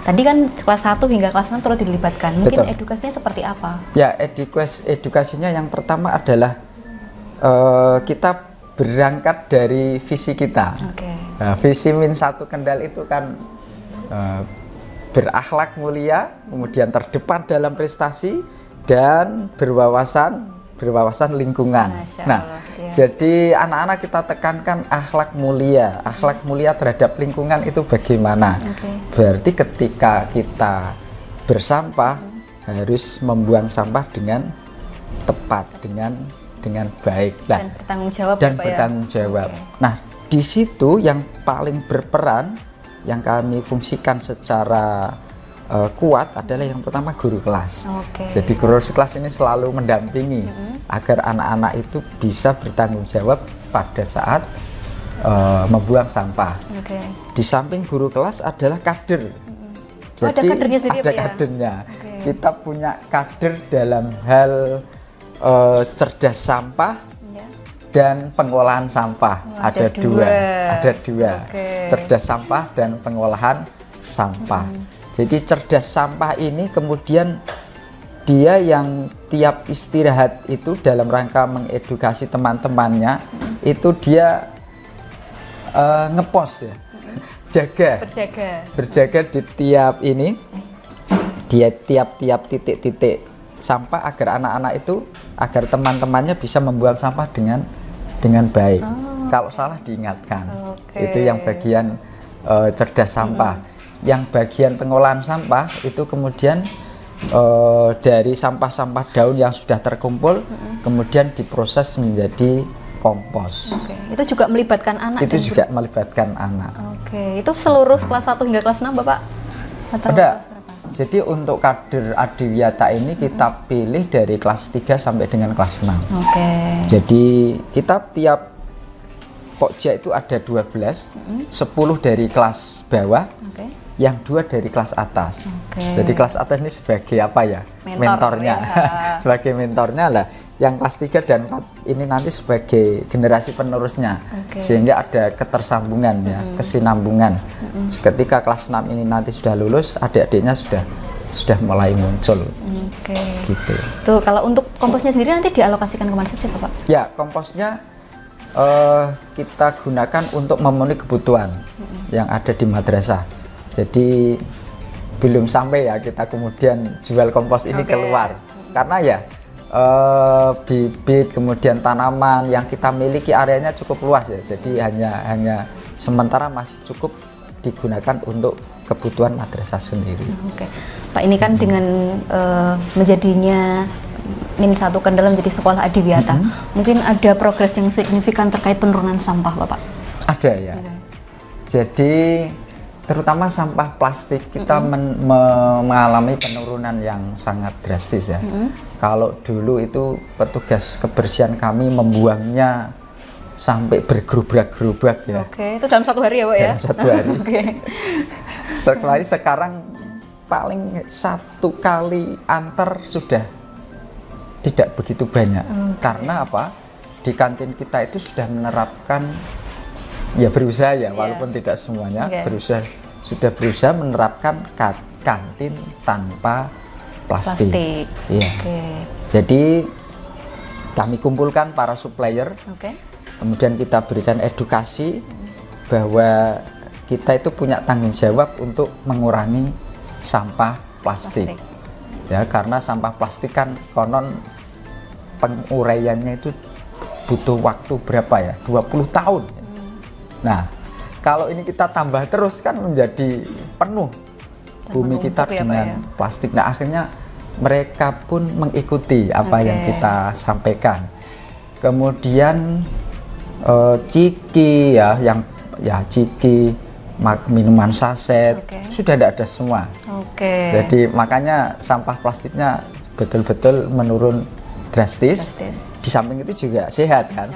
tadi kan kelas 1 hingga kelas 6 terus dilibatkan. Mungkin edukasinya seperti apa? Ya, edukasinya yang pertama adalah kita berangkat dari visi kita. Nah, visi Min 1 Kendal itu kan berakhlak mulia, kemudian terdepan dalam prestasi, dan berwawasan lingkungan. Nah, jadi anak-anak kita tekankan akhlak mulia terhadap lingkungan itu bagaimana? Berarti ketika kita bersampah harus membuang sampah dengan tepat dengan baik Dan bertanggung jawab. dan Bapak, bertanggung ya? jawab. Oke. Nah, di situ yang paling berperan yang kami fungsikan secara kuat adalah yang pertama guru kelas. Oke. Jadi guru kelas ini selalu mendampingi agar anak-anak itu bisa bertanggung jawab pada saat membuang sampah. Oke. Di samping guru kelas adalah kader. Oh, ada kadernya sendiri, ada Pak, ya? kadernya. Oke. Kita punya kader dalam hal cerdas sampah Ya. dan pengolahan sampah. Oh, ada dua. Ada dua. Oke. Cerdas sampah dan pengolahan sampah. Jadi cerdas sampah ini kemudian dia yang tiap istirahat itu dalam rangka mengedukasi teman-temannya itu dia ngepos ya, berjaga di tiap ini, dia tiap titik-titik sampah agar anak-anak itu, agar teman-temannya bisa membuang sampah dengan baik. Kalau salah diingatkan. Oke. Itu yang bagian cerdas sampah. Yang bagian pengolahan sampah itu kemudian dari sampah-sampah daun yang sudah terkumpul kemudian diproses menjadi kompos. Oke. Itu juga melibatkan anak. Itu dan juga melibatkan anak. Oke, itu seluruh kelas 1 hingga kelas 6 Bapak? Atau Ada. kelas berapa? Jadi untuk kader Adiwiyata ini kita pilih dari kelas 3 sampai dengan kelas 6. Oke. Jadi kita tiap pokja itu ada 12, 10 dari kelas bawah, Oke. yang 2 dari kelas atas. Oke. Jadi kelas atas ini sebagai apa ya? Mentor, Mentornya. ya. Sebagai mentornya lah. Yang kelas 3 dan 4 ini nanti sebagai generasi penerusnya. Oke. Sehingga ada ketersambungan ya, kesinambungan. Ketika kelas 6 ini nanti sudah lulus, adik-adiknya sudah mulai muncul. Oke. Gitu. Tuh, kalau untuk komposnya sendiri nanti dialokasikan kemana sih Bapak? Ya, komposnya kita gunakan untuk memenuhi kebutuhan yang ada di madrasah. Jadi belum sampai ya kita kemudian jual kompos ini Oke. keluar, karena ya bibit kemudian tanaman yang kita miliki areanya cukup luas ya. Jadi hanya sementara masih cukup digunakan untuk kebutuhan madrasah sendiri. Oke. Pak, ini kan dengan menjadinya Min 1 Kendal menjadi sekolah Adiwiyata, mungkin ada progres yang signifikan terkait penurunan sampah Bapak? Ada ya. Oke. Jadi terutama sampah plastik kita mengalami penurunan yang sangat drastis ya. Kalau dulu itu petugas kebersihan kami membuangnya sampai bergerubak-gerubak ya. Oke, itu dalam 1 hari ya Pak ya? Dalam 1 hari. Oke. Terkali sekarang paling 1 kali antar sudah tidak begitu banyak. Karena apa? Di kantin kita itu sudah menerapkan, ya berusaha ya, walaupun tidak semuanya, sudah berusaha menerapkan kantin tanpa plastik. Iya. Oke. Jadi kami kumpulkan para supplier, Oke. kemudian kita berikan edukasi bahwa kita itu punya tanggung jawab untuk mengurangi sampah plastik. Ya, karena sampah plastik kan konon penguraiannya itu butuh waktu berapa ya? 20 tahun. Nah, kalau ini kita tambah terus kan menjadi penuh bumi kita ya, dengan plastik. Nah, akhirnya mereka pun mengikuti apa yang kita sampaikan. Kemudian ciki ya, ciki, minuman saset sudah tidak ada semua. Jadi makanya sampah plastiknya betul-betul menurun drastis. Di samping itu juga sehat kan?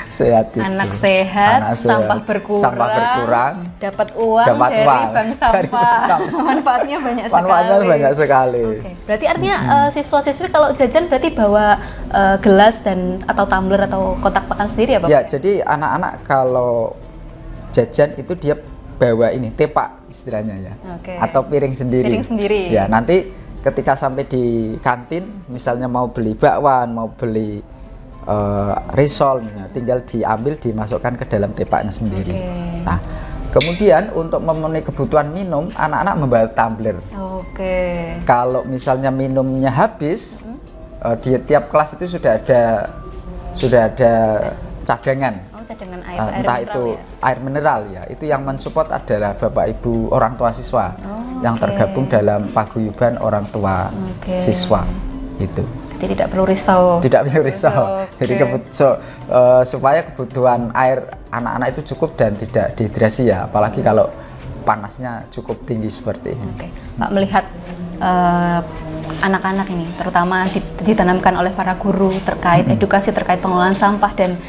Sehat itu. Anak sehat, sampah berkurang, dapat uang dari bank sampah. Manfaatnya banyak sekali. Manfaatnya banyak sekali. Berarti artinya siswa-siswi kalau jajan berarti bawa gelas dan atau tumbler atau kotak makan sendiri ya Bapak? Ya, jadi anak-anak kalau jajan itu dia bawa ini tepak istilahnya ya, atau piring sendiri. Piring sendiri. Ya, nanti ketika sampai di kantin, misalnya mau beli bakwan, mau beli risol, misalnya, tinggal diambil, dimasukkan ke dalam tepaknya sendiri. Nah, kemudian untuk memenuhi kebutuhan minum, anak-anak membawa tumbler. Kalau misalnya minumnya habis, di tiap kelas itu sudah ada cadangan. Cadangan air, entah air itu ya? air mineral ya, itu yang mensupport adalah Bapak Ibu orang tua siswa yang tergabung dalam paguyuban orang tua siswa itu. Jadi tidak perlu risau. Tidak perlu risau. Oke. Jadi supaya kebutuhan air anak-anak itu cukup dan tidak dehidrasi ya, apalagi kalau panasnya cukup tinggi seperti ini. Oke. Pak, melihat anak-anak ini terutama ditanamkan oleh para guru terkait edukasi terkait pengelolaan sampah dan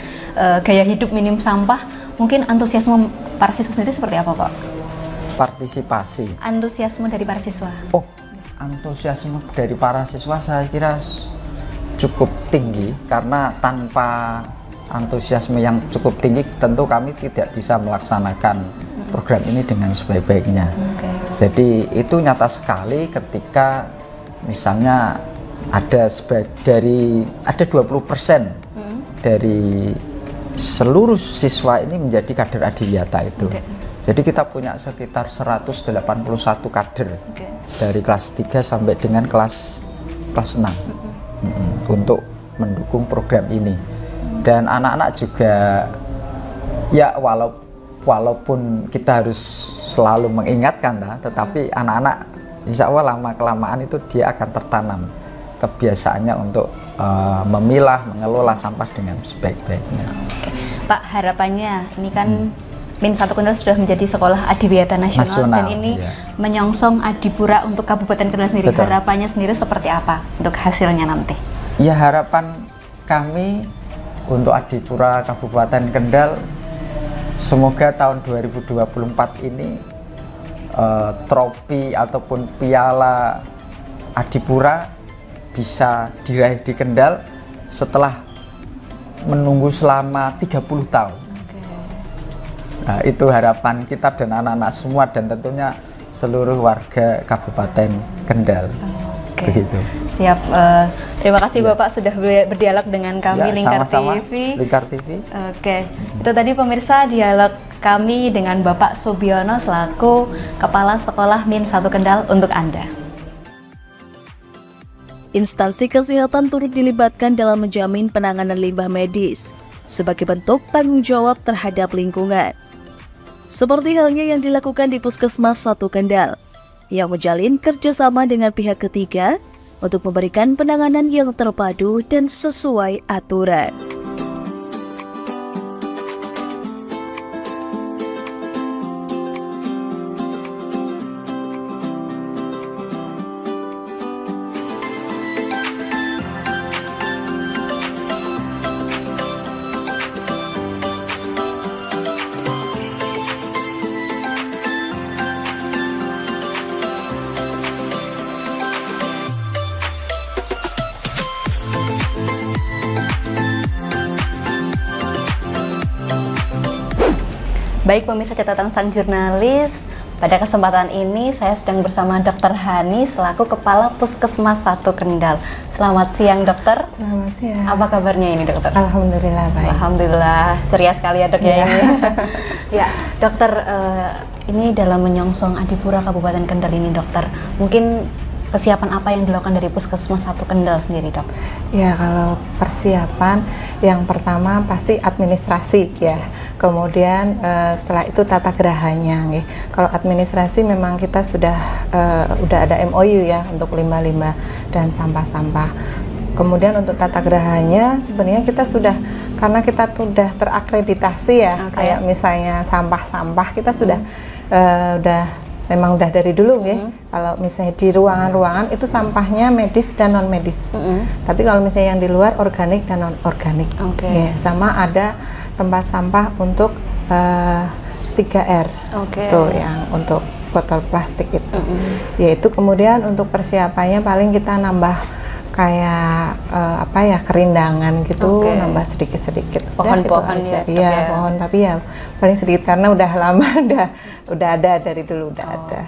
gaya hidup minim sampah, mungkin antusiasme para siswa sendiri seperti apa, Pak? Partisipasi. Antusiasme dari para siswa. Oh, antusiasme dari para siswa saya kira cukup tinggi, karena tanpa antusiasme yang cukup tinggi tentu kami tidak bisa melaksanakan program ini dengan sebaik-baiknya. Jadi itu nyata sekali ketika misalnya ada 20% dari seluruh siswa ini menjadi kader Adiwiyata itu. Jadi kita punya sekitar 181 kader dari kelas 3 sampai dengan kelas 6 untuk mendukung program ini. Dan anak-anak juga ya walaupun kita harus selalu mengingatkan tetapi anak-anak insya Allah lama-kelamaan itu dia akan tertanam kebiasaannya untuk memilah, mengelola sampah dengan sebaik-baiknya. Pak, harapannya ini kan Min 1 Kendal sudah menjadi sekolah Adiwiyata Nasional dan ini menyongsong Adipura untuk Kabupaten Kendal sendiri. Betul. Harapannya sendiri seperti apa untuk hasilnya nanti? Ya, harapan kami untuk Adipura Kabupaten Kendal semoga tahun 2024 ini trofi ataupun piala Adipura bisa diraih di Kendal setelah menunggu selama 30 tahun. Nah, itu harapan kita dan anak-anak semua dan tentunya seluruh warga Kabupaten Kendal. Begitu. Siap. Terima kasih Bapak sudah berdialog dengan kami Lingkar sama-sama, TV. Lingkar TV. Oke. Itu tadi pemirsa dialog kami dengan Bapak Subiono selaku Kepala Sekolah Min 1 Kendal untuk Anda. Instansi kesehatan turut dilibatkan dalam menjamin penanganan limbah medis sebagai bentuk tanggung jawab terhadap lingkungan. Seperti halnya yang dilakukan di Puskesmas 1 Kendal, yang menjalin kerjasama dengan pihak ketiga untuk memberikan penanganan yang terpadu dan sesuai aturan. Baik pemirsa catatan sang jurnalis, pada kesempatan ini saya sedang bersama Dr. Hani selaku Kepala Puskesmas 1 Kendal. Selamat siang dokter. Selamat siang. Apa kabarnya ini dokter? Alhamdulillah baik. Alhamdulillah, ceria sekali ya dok ya ini. Ya dokter, ini dalam menyongsong Adipura Kabupaten Kendal ini dokter, mungkin kesiapan apa yang dilakukan dari Puskesmas 1 Kendal sendiri dok? Ya kalau persiapan yang pertama pasti administrasi ya. Kemudian setelah itu tata gerahanya. Kalau administrasi memang kita sudah ada MOU ya untuk limbah-limbah dan sampah-sampah. Kemudian untuk tata gerahanya sebenarnya kita sudah, karena kita sudah terakreditasi ya, kayak misalnya sampah-sampah kita sudah memang udah dari dulu ya. Kalau misalnya di ruangan-ruangan itu sampahnya medis dan non medis. Tapi kalau misalnya yang di luar organik dan non organik. Ya, sama ada tempat sampah untuk 3R. Tuh yang untuk botol plastik itu. Yaitu kemudian untuk persiapannya paling kita nambah kayak kerindangan gitu, nambah sedikit-sedikit. Pohon-pohon ya. Iya, pohon, tapi ya paling sedikit karena udah lama udah ada dari dulu ada.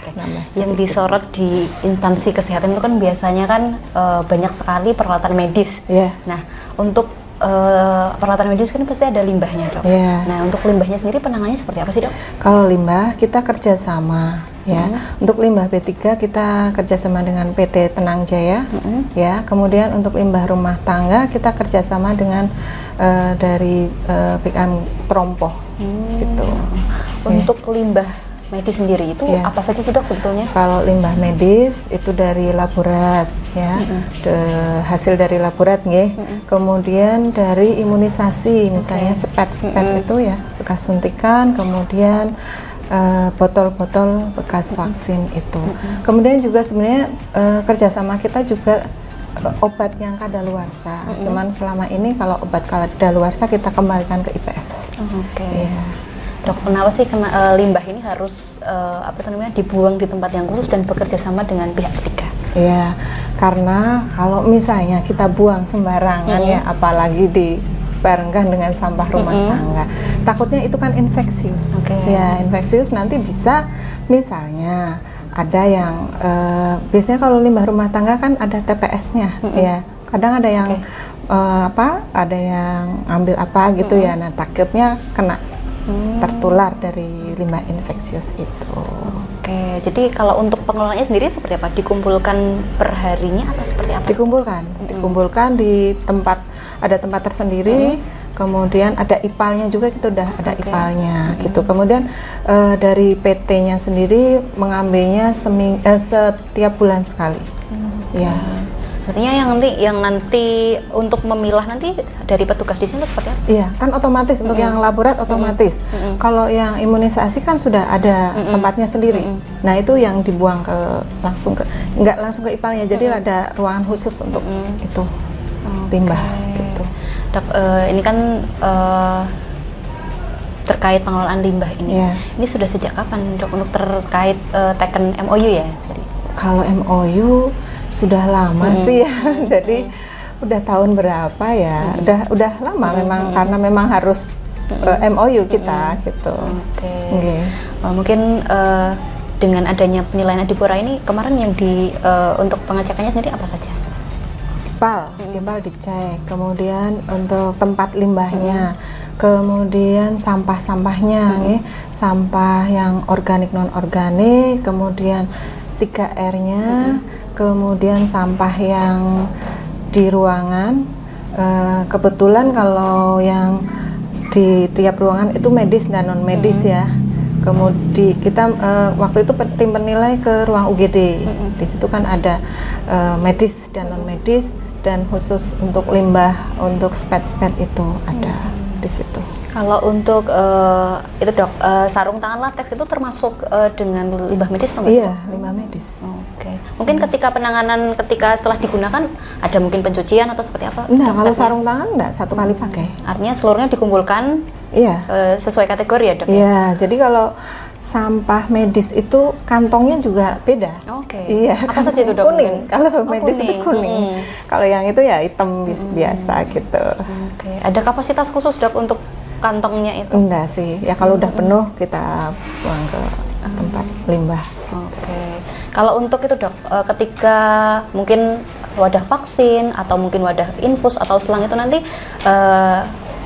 Yang disorot di instansi kesehatan itu kan biasanya kan banyak sekali peralatan medis. Nah, untuk peralatan medis kan pasti ada limbahnya dok. Nah, untuk limbahnya sendiri penanganannya seperti apa sih dok? Kalau limbah kita kerjasama ya. Untuk limbah B3 kita kerjasama dengan PT Tenang Jaya ya. Kemudian untuk limbah rumah tangga kita kerjasama dengan dari PKM Trompoh gitu. Untuk limbah medis sendiri itu Ya. apa saja sih dok sebetulnya? Kalau limbah medis itu dari laborat ya, hasil dari laborat nggih. Kemudian dari imunisasi, misalnya spet itu ya bekas suntikan, kemudian botol-botol bekas vaksin itu. Kemudian juga sebenarnya kerjasama kita juga obat yang kadaluarsa. Cuman selama ini kalau obat kadaluarsa kita kembalikan ke IPF. Oke. Iya. Dok, kenapa sih limbah ini harus dibuang di tempat yang khusus dan bekerja sama dengan pihak ketiga? Ya, karena kalau misalnya kita buang sembarangan ya, apalagi dibarengkan dengan sampah rumah tangga, takutnya itu kan infeksius. Ya, infeksius nanti bisa misalnya ada yang biasanya kalau limbah rumah tangga kan ada TPS-nya ya. Kadang ada yang ada yang ambil apa gitu ya. Nah, takutnya kena tertular dari limbah infeksius itu. Oke, jadi kalau untuk pengelolaannya sendiri seperti apa? Dikumpulkan per harinya atau seperti apa? Dikumpulkan di tempat, ada tempat tersendiri, kemudian ada IPAL-nya juga, kita udah ada IPAL-nya gitu. Kemudian dari PT-nya sendiri mengambilnya setiap bulan sekali. Ya. Artinya yang nanti untuk memilah nanti dari petugas di sini seperti apa? Iya, kan otomatis untuk yang laborat otomatis. Kalau yang imunisasi kan sudah ada tempatnya sendiri. Nah, itu yang dibuang nggak langsung ke IPAL-nya. Jadi ada ruangan khusus untuk itu limbah gitu. Dok, ini kan terkait pengelolaan limbah ini. Iya. Ini sudah sejak kapan, Dok, untuk terkait teken MOU ya tadi? Kalau MOU sudah lama sih ya. Jadi udah tahun berapa ya? Udah lama memang, karena memang harus MOU kita gitu. Oke. Mungkin dengan adanya penilaian Adipura ini kemarin yang untuk pengecekannya sendiri apa saja? IPAL dicek, kemudian untuk tempat limbahnya, kemudian sampah-sampahnya, sampah yang organik non organik, kemudian 3R-nya, kemudian sampah yang di ruangan. Kebetulan kalau yang di tiap ruangan itu medis dan non medis ya. Kemudian kita waktu itu tim penilai ke ruang UGD. Di situ kan ada medis dan non medis, dan khusus untuk limbah untuk spet itu ada di situ. Kalau untuk itu dok, sarung tangan latex itu termasuk dengan limbah medis atau enggak? Iya, limbah medis. Oke. Mungkin ketika penanganan, setelah digunakan ada mungkin pencucian atau seperti apa? Nah, kalau sarung tangan enggak satu kali pakai. Artinya seluruhnya dikumpulkan sesuai kategori ya dok? Iya, jadi kalau sampah medis itu kantongnya juga beda. Oke. Iya. Apa saja itu dok? Kuning. Kalau medis kuning. itu kuning. Kalau yang itu ya hitam biasa gitu. Oke. Ada kapasitas khusus dok untuk kantongnya itu? Enggak sih. Ya kalau udah penuh kita buang ke tempat limbah. Oke. Kalau untuk itu dok, ketika mungkin wadah vaksin atau mungkin wadah infus atau selang itu nanti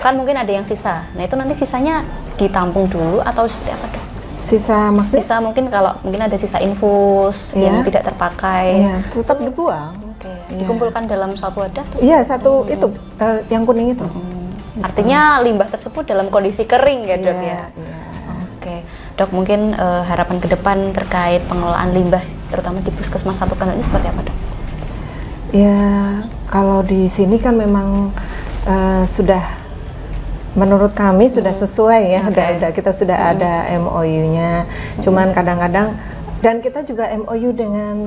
kan mungkin ada yang sisa. Nah itu nanti sisanya ditampung dulu atau seperti apa dok? Sisa maksudnya? Sisa mungkin kalau mungkin ada sisa infus yang tidak terpakai. Iya, tetap dibuang. Oke. Dikumpulkan dalam suatu wadah? Iya, satu itu yang kuning itu. Artinya limbah tersebut dalam kondisi kering ya dok ya? Iya. Oke. Dok, mungkin harapan ke depan terkait pengelolaan limbah terutama di Puskesmas 1 Kendal ini seperti apa dok? Ya, kalau di sini kan memang sudah, menurut kami sudah sesuai ya. Kita sudah ada MOU-nya. Cuman kadang-kadang, dan kita juga MOU dengan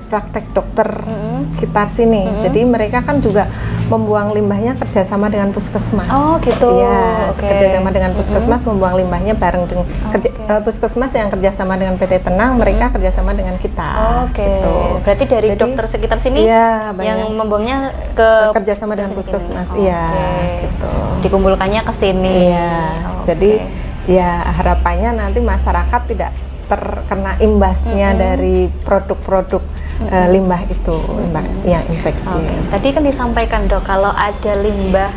praktek dokter sekitar sini. Jadi mereka kan juga membuang limbahnya kerjasama dengan puskesmas. Oh gitu. Iya, kerjasama dengan puskesmas, membuang limbahnya bareng dengan puskesmas yang kerjasama dengan PT Tenang, mereka kerjasama dengan kita. Gitu. Berarti dari dokter sekitar sini yang membuangnya ke kerjasama dengan puskesmas. Iya, gitu. Dikumpulkannya ke sini. Iya. Jadi ya harapannya nanti masyarakat tidak terkena imbasnya dari produk-produk limbah itu, limbah yang infeksius. Tadi kan disampaikan dok, kalau ada limbah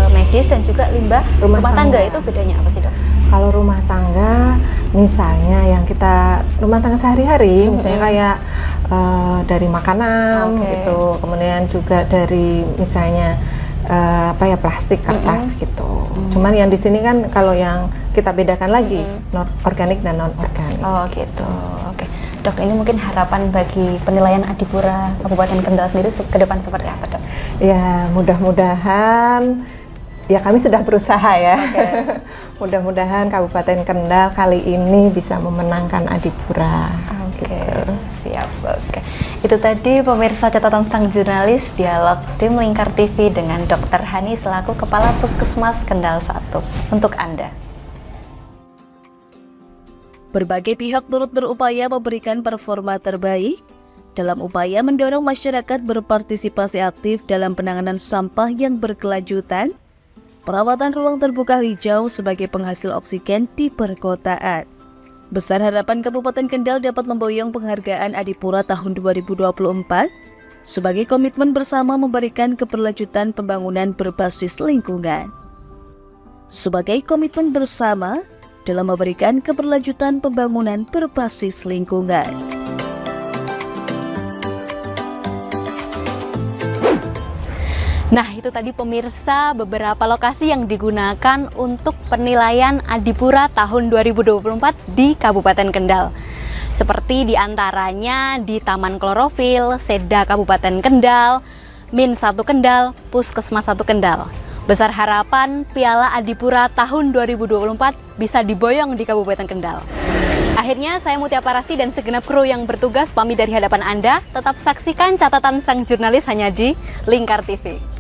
medis dan juga limbah rumah tangga itu bedanya apa sih dok? Kalau rumah tangga, misalnya yang kita rumah tangga sehari-hari, misalnya kayak dari makanan gitu, kemudian juga dari misalnya plastik, kertas gitu. Cuman yang di sini kan kalau yang kita bedakan lagi organik dan non organik. Oh gitu, oke. Dok, ini mungkin harapan bagi penilaian Adipura Kabupaten Kendal sendiri ke depan seperti apa, Dok? Ya mudah-mudahan, ya kami sudah berusaha ya. Mudah-mudahan Kabupaten Kendal kali ini bisa memenangkan Adipura. Oke, siap. Oke, itu tadi pemirsa catatan sang jurnalis dialog tim Lingkar TV dengan Dr. Hani selaku Kepala Puskesmas Kendal 1 untuk Anda. Berbagai pihak turut berupaya memberikan performa terbaik dalam upaya mendorong masyarakat berpartisipasi aktif dalam penanganan sampah yang berkelanjutan, perawatan ruang terbuka hijau sebagai penghasil oksigen di perkotaan. Besar harapan Kabupaten Kendal dapat memboyong penghargaan Adipura tahun 2024 sebagai komitmen bersama memberikan keberlanjutan pembangunan berbasis lingkungan. Sebagai komitmen bersama dalam memberikan keberlanjutan pembangunan berbasis lingkungan. Nah, itu tadi pemirsa beberapa lokasi yang digunakan untuk penilaian Adipura tahun 2024 di Kabupaten Kendal. Seperti diantaranya di Taman Klorofil, Seda Kabupaten Kendal, Min 1 Kendal, Puskesmas 1 Kendal. Besar harapan Piala Adipura tahun 2024 bisa diboyong di Kabupaten Kendal. Akhirnya saya Mutia Parasti dan segenap kru yang bertugas pamit dari hadapan Anda. Tetap saksikan catatan sang jurnalis hanya di Lingkar TV.